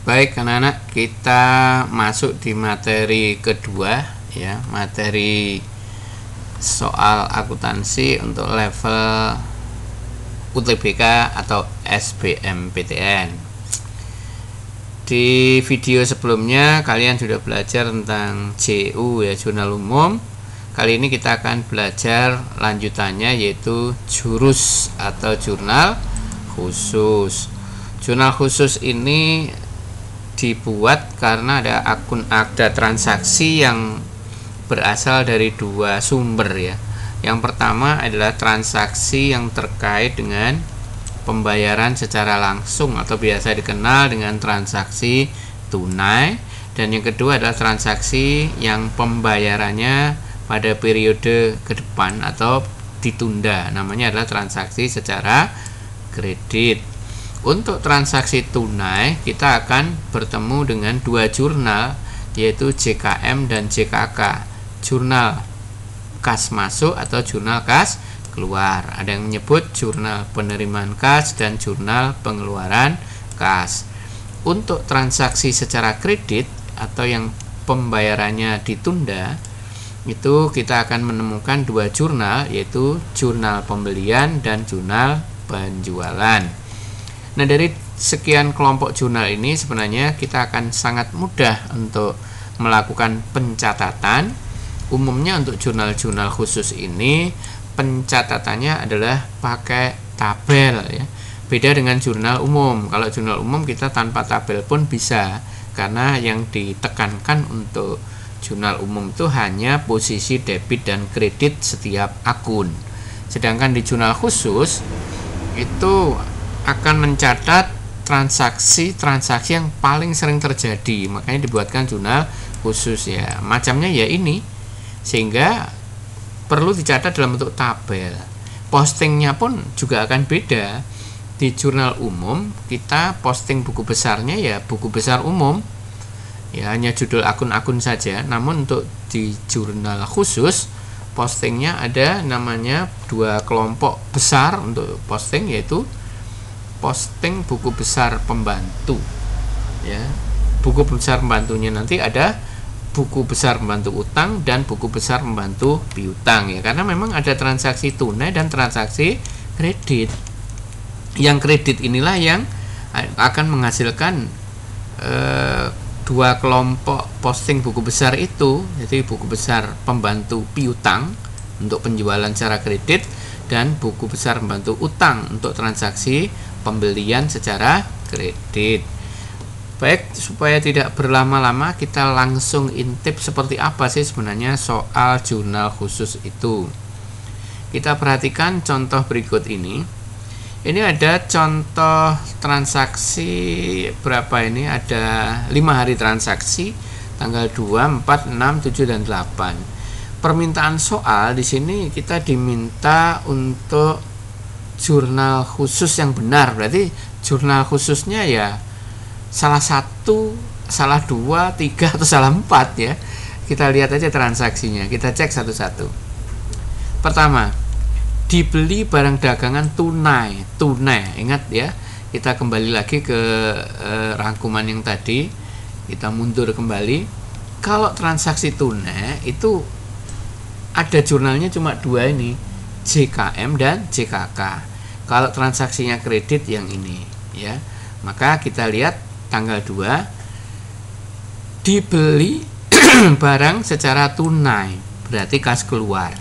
Baik anak-anak, kita masuk di materi kedua ya, materi soal akuntansi untuk level UTBK atau SBMPTN. Di video sebelumnya kalian sudah belajar tentang JU ya, jurnal umum. Kali ini kita akan belajar lanjutannya, yaitu jurus atau jurnal khusus. Jurnal khusus ini dibuat karena ada transaksi yang berasal dari dua sumber ya. Yang pertama adalah transaksi yang terkait dengan pembayaran secara langsung atau biasa dikenal dengan transaksi tunai, dan yang kedua adalah transaksi yang pembayarannya pada periode ke depan atau ditunda, namanya adalah transaksi secara kredit. Untuk transaksi tunai kita akan bertemu dengan dua jurnal, yaitu JKM dan JKK, jurnal kas masuk atau jurnal kas keluar. Ada yang menyebut jurnal penerimaan kas dan jurnal pengeluaran kas. Untuk transaksi secara kredit atau yang pembayarannya ditunda, itu kita akan menemukan dua jurnal, yaitu jurnal pembelian dan jurnal penjualan. Nah, dari sekian kelompok jurnal ini sebenarnya kita akan sangat mudah untuk melakukan pencatatan. Umumnya untuk jurnal-jurnal khusus ini pencatatannya adalah pakai tabel ya. Beda dengan jurnal umum. Kalau jurnal umum kita tanpa tabel pun bisa, karena yang ditekankan untuk jurnal umum itu hanya posisi debit dan kredit setiap akun. Sedangkan di jurnal khusus itu akan mencatat transaksi yang paling sering terjadi, makanya dibuatkan jurnal khusus ya. Macamnya ya ini, sehingga perlu dicatat dalam bentuk tabel. Postingnya pun juga akan beda. Di jurnal umum kita posting buku besarnya ya buku besar umum ya, hanya judul akun-akun saja. Namun untuk di jurnal khusus postingnya ada namanya dua kelompok besar untuk posting, yaitu posting buku besar pembantu ya. Buku besar pembantunya nanti ada buku besar pembantu utang dan buku besar pembantu piutang ya, karena memang ada transaksi tunai dan transaksi kredit. Yang kredit inilah yang akan menghasilkan dua kelompok posting buku besar itu, jadi buku besar pembantu piutang untuk penjualan secara kredit dan buku besar pembantu utang untuk transaksi pembelian secara kredit. Baik, supaya tidak berlama-lama kita langsung intip seperti apa sih sebenarnya soal jurnal khusus itu. Kita perhatikan contoh berikut ini. Ini ada contoh transaksi berapa ini? Ada 5 hari transaksi, tanggal 2, 4, 6, 7 dan 8. Permintaan soal di sini kita diminta untuk jurnal khusus yang benar. Berarti jurnal khususnya ya salah 1, salah 2, 3 atau salah 4 ya. Kita lihat aja transaksinya, kita cek satu-satu. Pertama, dibeli barang dagangan tunai. Ingat ya, kita kembali lagi ke rangkuman yang tadi, kita mundur kembali. Kalau transaksi tunai itu ada jurnalnya cuma dua ini, JKM dan JKK. Kalau transaksinya kredit yang ini ya, maka kita lihat tanggal 2 dibeli barang secara tunai, berarti kas keluar.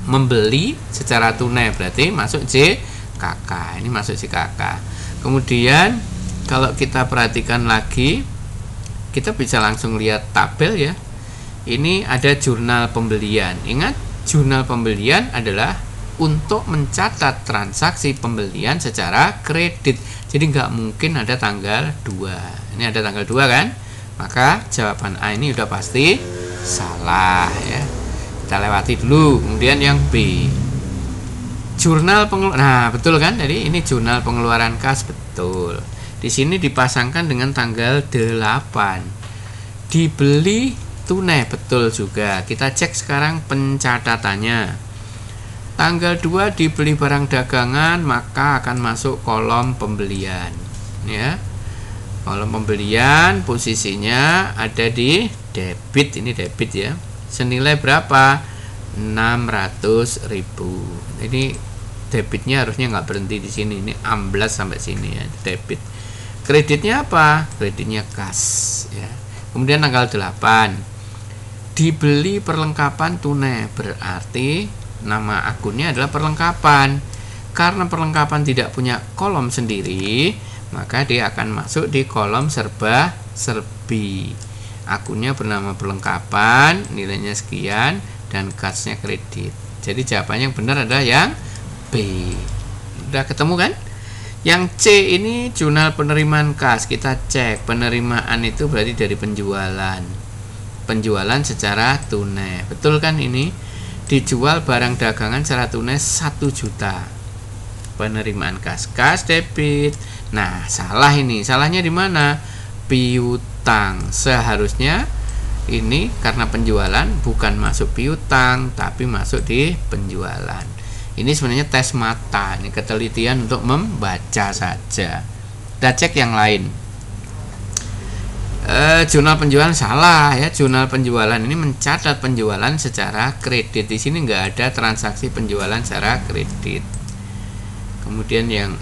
Membeli secara tunai berarti masuk JKK. Ini masuk JKK. Kemudian kalau kita perhatikan lagi, kita bisa langsung lihat tabel ya. Ini ada jurnal pembelian. Ingat, jurnal pembelian adalah untuk mencatat transaksi pembelian secara kredit. Jadi nggak mungkin ada tanggal 2. Ini ada tanggal 2 kan? Maka jawaban A ini udah pasti salah ya. Kita lewati dulu. Kemudian yang B, jurnal pengeluaran. Nah, betul kan? Jadi ini jurnal pengeluaran kas, betul. Di sini dipasangkan dengan tanggal 8. Dibeli tunai, betul juga. Kita cek sekarang pencatatannya. Tanggal 2 dibeli barang dagangan, maka akan masuk kolom pembelian ya. Kolom pembelian posisinya ada di debit, ini debit ya. Senilai berapa? 600.000. Ini debitnya harusnya nggak berhenti di sini, ini amblas sampai sini ya, debit. Kreditnya apa? Kreditnya kas ya. Kemudian tanggal 8 dibeli perlengkapan tunai, berarti nama akunnya adalah perlengkapan. Karena perlengkapan tidak punya kolom sendiri, maka dia akan masuk di kolom serba-serbi. Akunnya bernama perlengkapan, nilainya sekian, dan kasnya kredit. Jadi jawabannya yang benar adalah yang B. Udah ketemu kan? Yang C ini jurnal penerimaan kas. Kita cek, penerimaan itu berarti dari penjualan. Penjualan secara tunai. Betul kan ini? Dijual barang dagangan secara tunai 1 juta. Penerimaan kas, kas debit. Nah, salah ini. Salahnya di mana? Piutang. Seharusnya ini karena penjualan bukan masuk piutang, tapi masuk di penjualan. Ini sebenarnya tes mata, ini ketelitian untuk membaca saja. Kita cek yang lain. Jurnal penjualan salah ya. Jurnal penjualan ini mencatat penjualan secara kredit. Di sini nggak ada transaksi penjualan secara kredit. Kemudian yang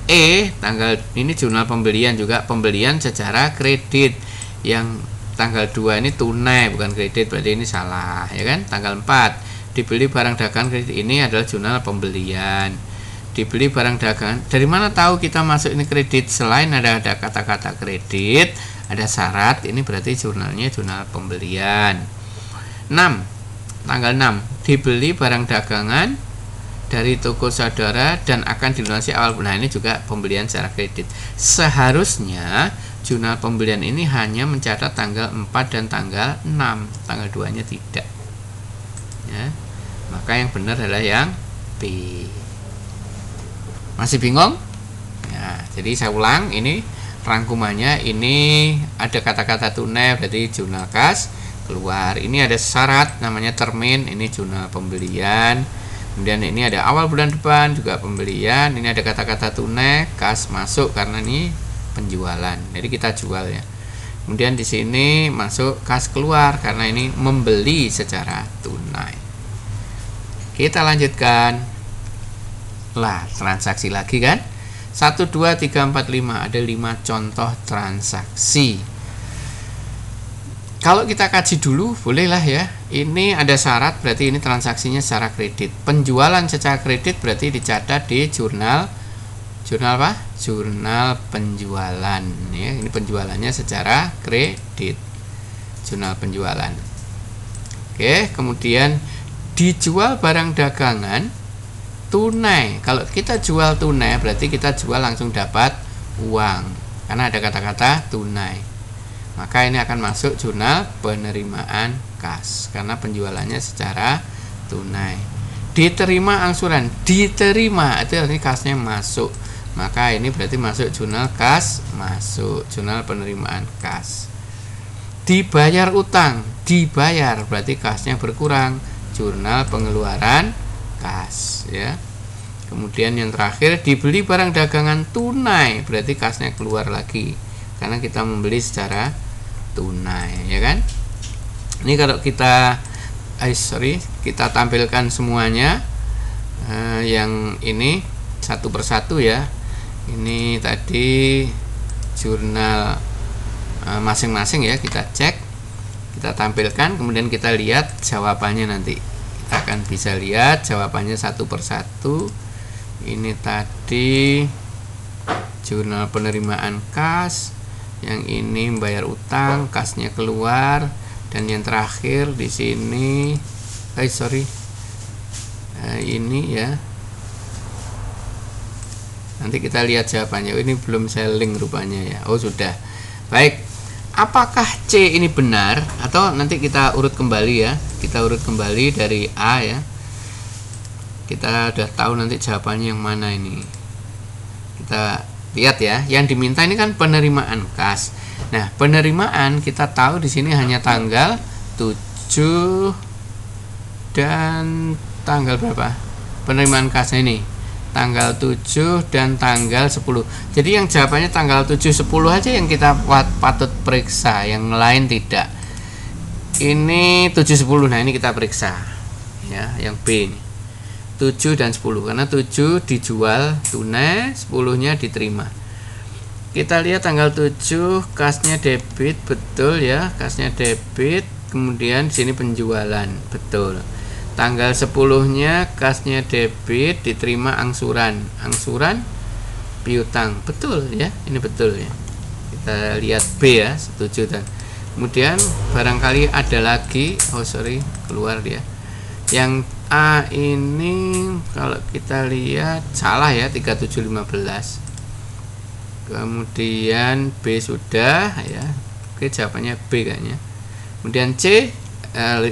E, tanggal ini jurnal pembelian juga pembelian secara kredit. Yang tanggal 2 ini tunai bukan kredit, berarti ini salah ya kan. Tanggal 4 dibeli barang dagangan kredit, ini adalah jurnal pembelian. Dibeli barang dagangan, dari mana tahu kita masuk ini kredit? Selain ada kata-kata kredit, ada syarat, ini berarti jurnalnya jurnal pembelian. 6, tanggal 6 dibeli barang dagangan dari toko saudara dan akan dilunasi awal bulan. Nah, ini juga pembelian secara kredit. Seharusnya jurnal pembelian ini hanya mencatat tanggal 4 dan tanggal 6, tanggal 2 nya tidak ya. Maka yang benar adalah yang B. Masih bingung? Ya, jadi saya ulang, ini rangkumannya. Ini ada kata-kata tunai, berarti jurnal kas keluar. Ini ada syarat namanya termin, ini jurnal pembelian. Kemudian ini ada awal bulan depan, juga pembelian. Ini ada kata-kata tunai, kas masuk karena ini penjualan. Jadi kita jual ya. Kemudian di sini masuk kas keluar karena ini membeli secara tunai. Kita lanjutkan. Lah, transaksi lagi kan? 1, 2, 3, 4, 5. Ada 5 contoh transaksi. Kalau kita kaji dulu, bolehlah ya. Ini ada syarat, berarti ini transaksinya secara kredit. Penjualan secara kredit berarti dicatat di jurnal apa? Jurnal penjualan ya. Ini penjualannya secara kredit. Jurnal penjualan. Oke, kemudian dijual barang dagangan tunai. Kalau kita jual tunai berarti kita jual langsung dapat uang karena ada kata-kata tunai. Maka ini akan masuk jurnal penerimaan kas karena penjualannya secara tunai. Diterima angsuran, diterima itu artinya kasnya masuk. Maka ini berarti masuk jurnal kas masuk, jurnal penerimaan kas. Dibayar utang, dibayar berarti kasnya berkurang, jurnal pengeluaran kas ya. Kemudian yang terakhir dibeli barang dagangan tunai berarti kasnya keluar lagi karena kita membeli secara tunai ya kan. Ini kalau kita kita tampilkan semuanya yang ini satu persatu ya. Ini tadi jurnal masing-masing ya, kita cek, kita tampilkan, kemudian kita lihat jawabannya nanti. Kita akan bisa lihat jawabannya satu persatu. Ini tadi jurnal penerimaan kas, yang ini membayar utang, kasnya keluar, dan yang terakhir di sini ini ya. Nanti kita lihat jawabannya. Ini belum saya link rupanya ya. Oh sudah. Baik. Apakah C ini benar atau nanti kita urut kembali ya. Kita urut kembali dari A ya. Kita udah tahu nanti jawabannya yang mana ini. Kita lihat ya. Yang diminta ini kan penerimaan kas. Nah, penerimaan kita tahu di sini hanya tanggal 7 dan tanggal berapa? Penerimaan kasnya ini tanggal 7 dan tanggal 10. Jadi yang jawabannya tanggal 7 10 aja yang kita patut periksa, yang lain tidak. Ini 7 10. Nah, ini kita periksa. Ya, yang B ini. 7 dan 10 karena 7 dijual tunai, 10-nya diterima. Kita lihat tanggal 7 kasnya debit, betul ya, kasnya debit, kemudian sini penjualan, betul. Tanggal 10-nya kasnya debit, diterima angsuran piutang, betul ya, ini betul ya. Kita lihat B ya, setuju. Dan kemudian barangkali ada lagi, keluar dia. Yang A ini kalau kita lihat salah ya, 3715. Kemudian B sudah ya, oke, jawabannya B kayaknya. Kemudian C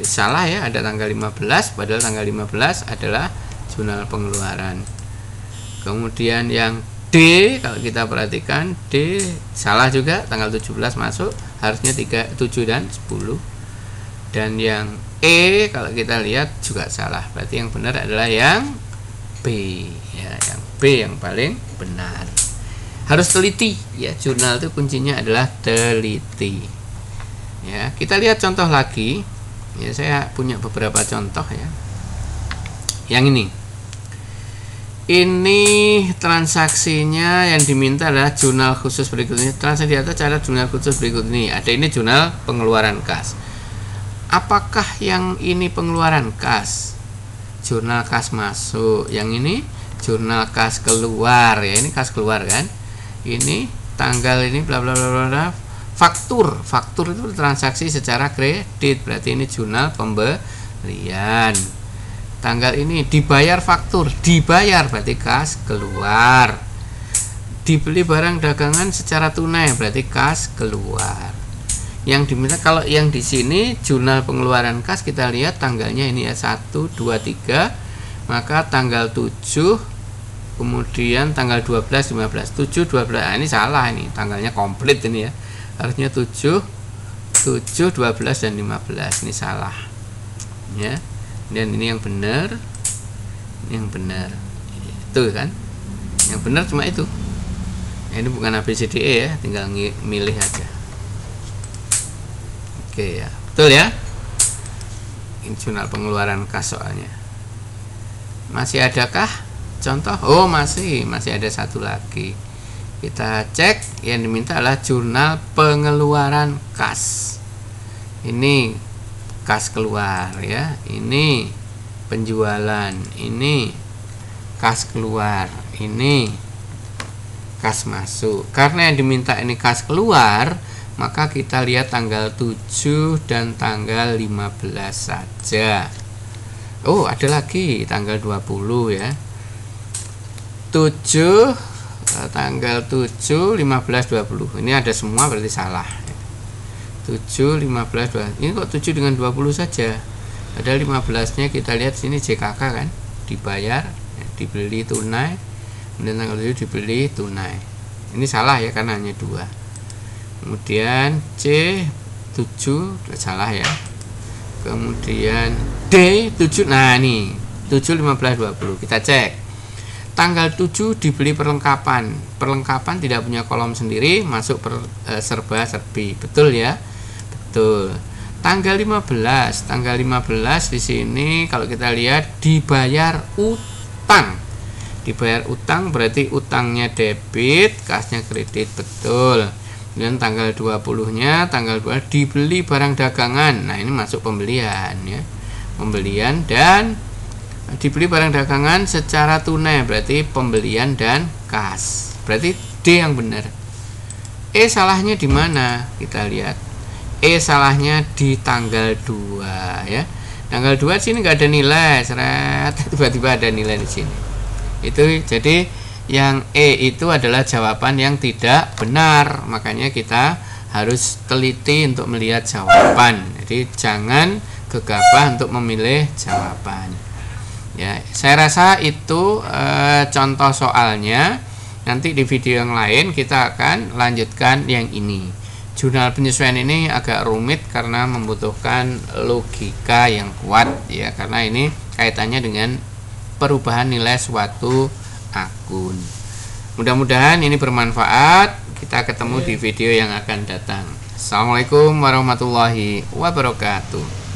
salah ya, ada tanggal 15, padahal tanggal 15 adalah jurnal pengeluaran. Kemudian yang D, kalau kita perhatikan D salah juga, tanggal 17 masuk, harusnya 7 dan 10. Dan yang E kalau kita lihat juga salah, berarti yang benar adalah yang B ya, yang B yang paling benar. Harus teliti ya, jurnal itu kuncinya adalah teliti ya. Kita lihat contoh lagi ya, saya punya beberapa contoh ya. Yang ini transaksinya yang diminta adalah jurnal khusus berikut ini. Transaksi di atas cara jurnal khusus berikut ini. Ada ini jurnal pengeluaran kas. Apakah yang ini pengeluaran kas? Jurnal kas masuk. Yang ini jurnal kas keluar ya. Ini kas keluar kan? Ini tanggal ini bla bla bla bla. Faktur itu transaksi secara kredit, berarti ini jurnal pembelian. Tanggal ini dibayar faktur, dibayar berarti kas keluar. Dibeli barang dagangan secara tunai berarti kas keluar. Yang diminta kalau yang di sini jurnal pengeluaran kas, kita lihat tanggalnya ini ya 1 2 3, maka tanggal 7 kemudian tanggal 12 15 7 12. Nah, ini salah, ini tanggalnya komplit ini ya. Harusnya 7 12 dan 15. Ini salah ya. Dan ini yang benar. Ini yang benar. Itu kan. Yang benar cuma itu. Ini bukan ABCDE ya, tinggal milih aja. Oke ya. Betul ya? Ini jurnal pengeluaran kas soalnya. Masih adakah contoh? Oh, masih ada satu lagi. Kita cek, yang diminta adalah jurnal pengeluaran kas. Ini kas keluar ya, ini penjualan, ini kas keluar, ini kas masuk. Karena yang diminta ini kas keluar, maka kita lihat tanggal 7 dan tanggal 15 saja. Oh, ada lagi tanggal 20 ya. 7 tanggal 7 15 20. Ini ada semua berarti salah. 7 15 20. Ini kok 7 dengan 20 saja. Ada 15-nya kita lihat sini JKK kan, dibayar, dibeli tunai. Kemudian tanggal 7 dibeli tunai. Ini salah ya karena hanya 2. Kemudian C 7 salah ya. Kemudian D 7. Nah, ini 7 15 20. Kita cek. Tanggal 7 dibeli perlengkapan. Perlengkapan tidak punya kolom sendiri, masuk serba-serbi. Betul ya? Betul. Tanggal 15 di sini kalau kita lihat dibayar utang. Dibayar utang berarti utangnya debit, kasnya kredit. Betul. Dan tanggal 20-nya, tanggal 2 dibeli barang dagangan. Nah, ini masuk pembelian ya. Pembelian dan dibeli barang dagangan secara tunai berarti pembelian dan kas. Berarti D yang benar. E salahnya di mana? Kita lihat. E salahnya di tanggal 2 ya. Tanggal 2 sini nggak ada nilai, seret, tiba-tiba ada nilai di sini. Itu jadi yang E itu adalah jawaban yang tidak benar. Makanya kita harus teliti untuk melihat jawaban. Jadi jangan gegabah untuk memilih jawaban. Ya, saya rasa itu contoh soalnya. Nanti di video yang lain kita akan lanjutkan yang ini. Jurnal penyesuaian ini agak rumit karena membutuhkan logika yang kuat ya, karena ini kaitannya dengan perubahan nilai suatu akun. Mudah-mudahan ini bermanfaat. Kita ketemu di video yang akan datang. Assalamualaikum warahmatullahi wabarakatuh.